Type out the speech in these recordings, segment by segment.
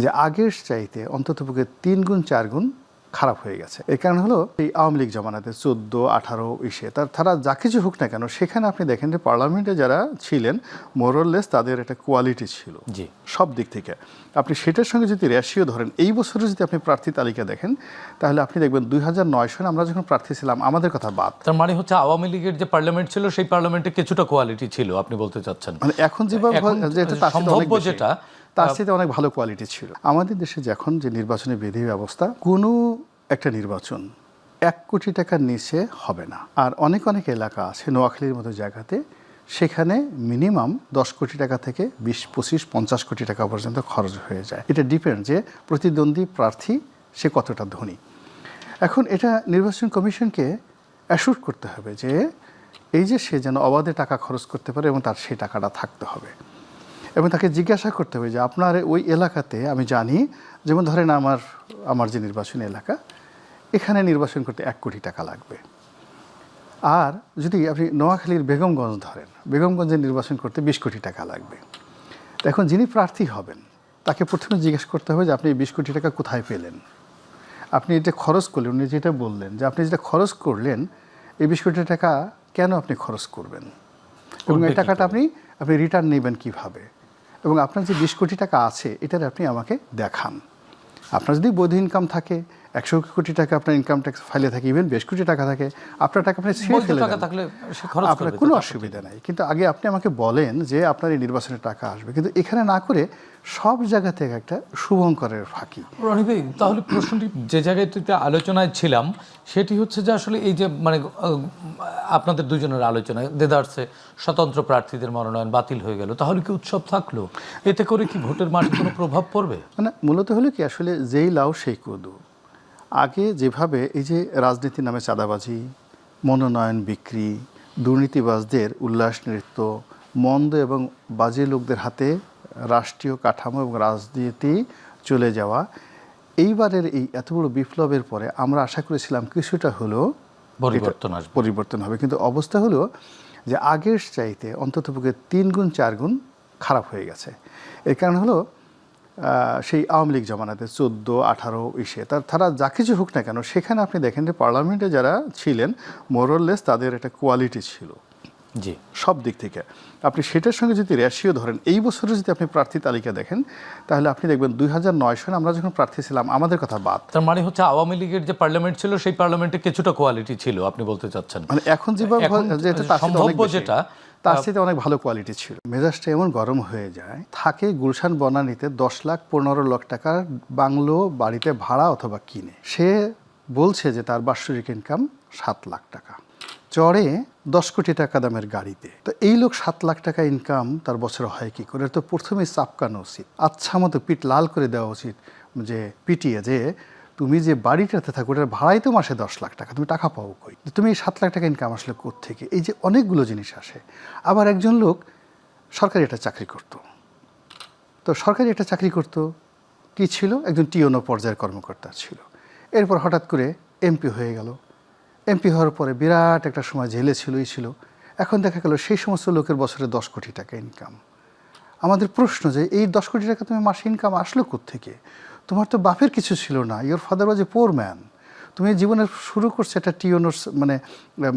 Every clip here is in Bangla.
যে আগের চাইতে অন্ততপক্ষে 3 গুণ 4 গুণ খারাপ হয়ে গেছে। এই কারণ হলো এই আওয়ামী লীগ জমানাতে 14, 18 ইসে তারা যা কিছু হোক না কেন, সেখানে আপনি দেখেন যে পার্লামেন্টে যারা ছিলেন মোরলেস তাদের একটা কোয়ালিটি ছিল সব দিক থেকে। আপনি সেটার সঙ্গে যদি রেশিও ধরেন, এই বছরে যদি আপনি প্রার্থী তালিকা দেখেন, তাহলে আপনি দেখবেন 2009 সালে আমরা যখন প্রার্থী ছিলাম, আমাদের কথা বাদ, তার মানে হচ্ছে আওয়ামী লীগের যে পার্লামেন্ট ছিল সেই পার্লামেন্টে কিছুটা কোয়ালিটি ছিল আপনি বলতে চাচ্ছেন। মানে এখন যেভাবে সম্ভাব্য যেটা তার সাথে অনেক ভালো কোয়ালিটি ছিল। আমাদের দেশে যখন যে নির্বাচনী বিধি ব্যবস্থা, কোনো একটা নির্বাচন 1 কোটি টাকার নিচে হবে না। আর অনেক অনেক এলাকা আছে নোয়াখালীর মতো জায়গাতে, সেখানে মিনিমাম 10 কোটি টাকা থেকে 20, 25, 50 কোটি টাকা পর্যন্ত খরচ হয়ে যায়। এটা ডিপেন্ড যে প্রতিদ্বন্দ্বী প্রার্থী সে কতটা ধনী। এখন এটা নির্বাচন কমিশনকে অ্যাসুর করতে হবে যে এই যে সে যেন অবাধে টাকা খরচ করতে পারে এবং তার সেই টাকাটা থাকতে হবে। এবং তাকে জিজ্ঞাসা করতে হবে যে আপনার ওই এলাকাতে, আমি জানি যেমন ধরেন আমার যে নির্বাচনী এলাকা, এখানে নির্বাচন করতে 1 কোটি টাকা লাগবে। আর যদি আপনি নোয়াখালীর বেগমগঞ্জ ধরেন, বেগমগঞ্জে নির্বাচন করতে 20 কোটি টাকা লাগবে। এখন যিনি প্রার্থী হবেন তাকে প্রথমে জিজ্ঞেস করতে হবে যে আপনি 20 কোটি টাকা কোথায় পেলেন, আপনি এটা খরচ করলেন, উনি যেটা বললেন যে আপনি যেটা খরচ করলেন, এই 20 কোটি টাকা কেন আপনি খরচ করবেন, এবং এই টাকাটা আপনি রিটার্ন নেবেন কিভাবে, এবং আপনার যে 20 কোটি টাকা আছে এটার আপনি আমাকে দেখান। আপনার যদি বৈধ ইনকাম থাকে, 100 কোটি টাকা আপনার ইনকাম ট্যাক্স ফাইলে থাকে, ইভেন 20 কোটি টাকা থাকে, আপনার টাকা আপনি ছেড়ে ফেলে দেন, আপনার কোনো অসুবিধা নাই। কিন্তু আগে আপনি আমাকে বলেন যে আপনার এই নির্বাচনের টাকা আসবে, কিন্তু এখানে না করে সব জায়গা থেকে একটা শুভঙ্করের ফাঁকি। রনি ভাই, তাহলে প্রশ্নটি যে জায়গাটিতে আলোচনায় ছিলাম সেটি হচ্ছে যে আসলে এই যে মানে আপনাদের দুজনের আলোচনায় দেদারসে স্বতন্ত্র প্রার্থীদের মনোনয়ন বাতিল হয়ে গেল, তাহলে কি উৎসব থাকলো? এতে করে কি ভোটের মাঠে কোনো প্রভাব পড়বে? মানে মূলত হলো কি, আসলে যেই লাউ সেই কদু। আগে যেভাবে এই যে রাজনীতির নামে চাঁদাবাজি, মনোনয়ন বিক্রি, দুর্নীতিবাজদের উল্লাস নৃত্য, মন্দ এবং বাজে লোকদের হাতে রাষ্ট্রীয় কাঠামো এবং রাজনীতি চলে যাওয়া, এইবারের এই এত বড় বিপ্লবের পরে আমরা আশা করেছিলাম কিছুটা হলেও পরিবর্তন হবে, কিন্তু অবস্থা হলো যে আগের চাইতে অন্ততপক্ষে 3 গুণ 4 গুণ খারাপ হয়ে গেছে। এর কারণ হলো সেই আওয়ামী লীগ জমানাতে 14, 18 ইসে তারা যা কিছু হোক না কেন, সেখানে আপনি দেখেন যে পার্লামেন্টে যারা ছিলেন মোরলেস তাদের একটা কোয়ালিটি ছিল সব দিক থেকে। আপনি সেটার সঙ্গে যদি রেশিও ধরেন, এই বছরে যদি আপনি প্রার্থী তালিকা দেখেন, তাহলে আপনি দেখবেন 2009 সালে আমরা যখন প্রার্থী ছিলাম, আমাদের কথা বাদ, তার মানে হচ্ছে আওয়ামী লীগের যে পার্লামেন্ট ছিল সেই পার্লামেন্টে কিছুটা কোয়ালিটি ছিল আপনি বলতে চাচ্ছেন। মানে এখন যেভাবে সম্ভাব্য যেটা তার সাথে অনেক ভালো কোয়ালিটি ছিল। মেজাজটা এমন গরম হয়ে যায়, থাকে গুলশান বনানীতে 10 লাখ 15 লাখ টাকার বাংলো বাড়িতে ভাড়া অথবা কিনে, সে বলছে যে তার বাৎসরিক ইনকাম 7 লাখ টাকা, চড়ে 10 কোটি টাকা দামের গাড়িতে। তো এই লোক 7 লাখ টাকা ইনকাম তার বছরে হয় কি করে? তো প্রথমেই চাপকানো উচিত, আচ্ছা মতো পিঠ লাল করে দেওয়া উচিত, যে পিটিয়ে যে তুমি যে বাড়িটাতে থাকো ওটার ভাড়াই তো মাসে 10 লাখ টাকা, তুমি টাকা পাও কই? তুমি এই 7 লাখ টাকা ইনকাম আসলে কোত্থেকে? এই যে অনেকগুলো জিনিস আসে। আবার একজন লোক সরকারি একটা চাকরি করত, তো সরকারি একটা চাকরি করত কি ছিল, একজন টিওনো পর্যায়ের কর্মকর্তা ছিল। এরপর হঠাৎ করে এমপি হয়ে গেল। এমপি হওয়ার পরে বিরাট একটা সময় জেলে ছিল। এখন দেখা গেল সেই সমস্ত লোকের বছরে 10 কোটি টাকা ইনকাম। আমাদের প্রশ্ন যে এই 10 কোটি টাকা তুমি মাসে ইনকাম আসলো কোত্থেকে? তোমার তো বাপের কিছু ছিল না, your father was A poor man. তুমি জীবনের শুরু করছো একটা টিওনোর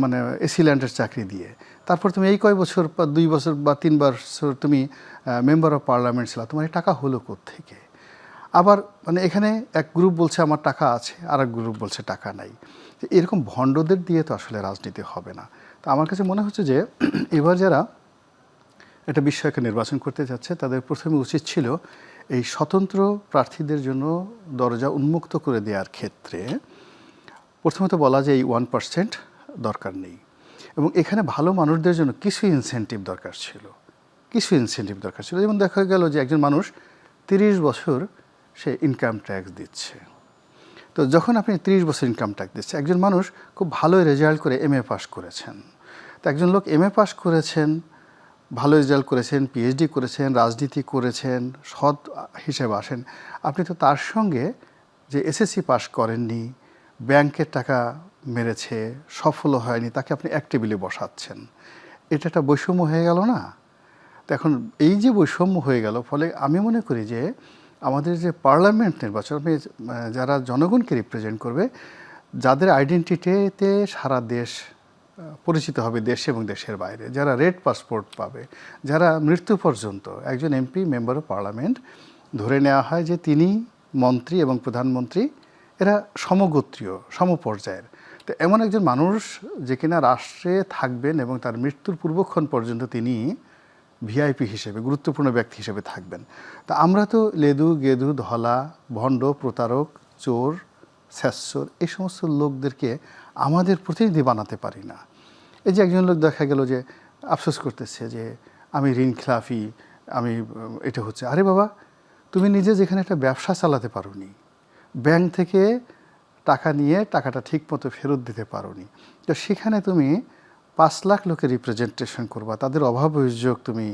মানে এসিল্যান্ডের চাকরি দিয়ে, তারপর তুমি এই কয় বছর 2 বছর বা 3 বছর তুমি মেম্বার অফ পার্লামেন্ট ছিল, তোমার এই টাকা হলো কোত্থেকে? আবার মানে এখানে এক গ্রুপ বলছে আমার টাকা আছে, আর এক গ্রুপ বলছে টাকা নাই। এরকম ভণ্ডদের দিয়ে তো আসলে রাজনীতি হবে না। তো আমার কাছে মনে হচ্ছে যে এবার যারা একটা বিষয়কে নির্বাচন করতে যাচ্ছে, তাদের প্রথমে উচিত ছিল এই স্বতন্ত্র প্রার্থীদের জন্য দরজা উন্মুক্ত করে দেওয়ার ক্ষেত্রে প্রথমত বলা যে এই 1% দরকার নেই, এবং এখানে ভালো মানুষদের জন্য কিছু ইনসেন্টিভ দরকার ছিল। যেমন দেখা গেল যে একজন মানুষ 30 বছর সে ইনকাম ট্যাক্স দিচ্ছে। তো যখন আপনি 30 বছর ইনকাম ট্যাক্স দিচ্ছে, একজন মানুষ খুব ভালো রেজাল্ট করে MA পাস করেছেন, তো একজন লোক MA পাস করেছেন, ভালো রেজাল্ট করেছেন, PhD করেছেন, রাজনীতি করেছেন, সৎ হিসেবে আসেন, আপনি তো তার সঙ্গে যে SSC পাস করেননি, ব্যাংকের টাকা মেরেছে, সফল হয়নি, তাকে আপনি এক টেবিলে বসাচ্ছেন। এটা একটা বৈষম্য হয়ে গেল না? তো এখন এই যে বৈষম্য হয়ে গেল, ফলে আমি মনে করি যে আমাদের যে পার্লামেন্ট নির্বাচন যারা জনগণকে রিপ্রেজেন্ট করবে, যাদের আইডেন্টিটিতে সারা দেশ পরিচিত হবে, দেশ এবং দেশের বাইরে, যারা রেড পাসপোর্ট পাবে, যারা মৃত্যু পর্যন্ত একজন এমপি মেম্বার অফ পার্লামেন্ট ধরে নেওয়া হয় যে তিনি মন্ত্রী এবং প্রধানমন্ত্রী এরা সমগোত্রীয় সমপর্যায়ের। তো এমন একজন মানুষ যে কিনা রাষ্ট্রে থাকবেন এবং তার মৃত্যুর পূর্বক্ষণ পর্যন্ত তিনি ভিআইপি হিসেবে, গুরুত্বপূর্ণ ব্যক্তি হিসেবে থাকবেন। তা আমরা তো লেদু গেদু ধলা ভণ্ড প্রতারক চোর স্যাসর এই সমস্ত লোকদেরকে আমাদের প্রতিনিধি বানাতে পারি না। এই যে একজন লোক দেখা গেল যে আফসোস করতেছে যে আমি ঋণ খেলাফি, আমি এটা হচ্ছে, আরে বাবা তুমি নিজে যেখানে একটা ব্যবসা চালাতে পারোনি, ব্যাংক থেকে টাকা নিয়ে টাকাটা ঠিক মতো ফেরত দিতে পারোনি, তো সেখানে তুমি 5 লাখ লোকের রিপ্রেজেন্টেশন করবা, তাদের অভাব অভিযোগ তুমি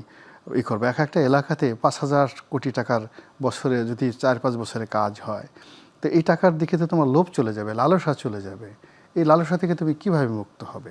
করবে। একটা এলাকাতে 5,000 কোটি টাকার বছরে যদি 4-5 বছরে কাজ হয়, তো এই টাকার দিকে তো তোমার লোভ চলে যাবে, লালসা চলে যাবে। এই লালসা থেকে তুমি কিভাবে মুক্ত হবে?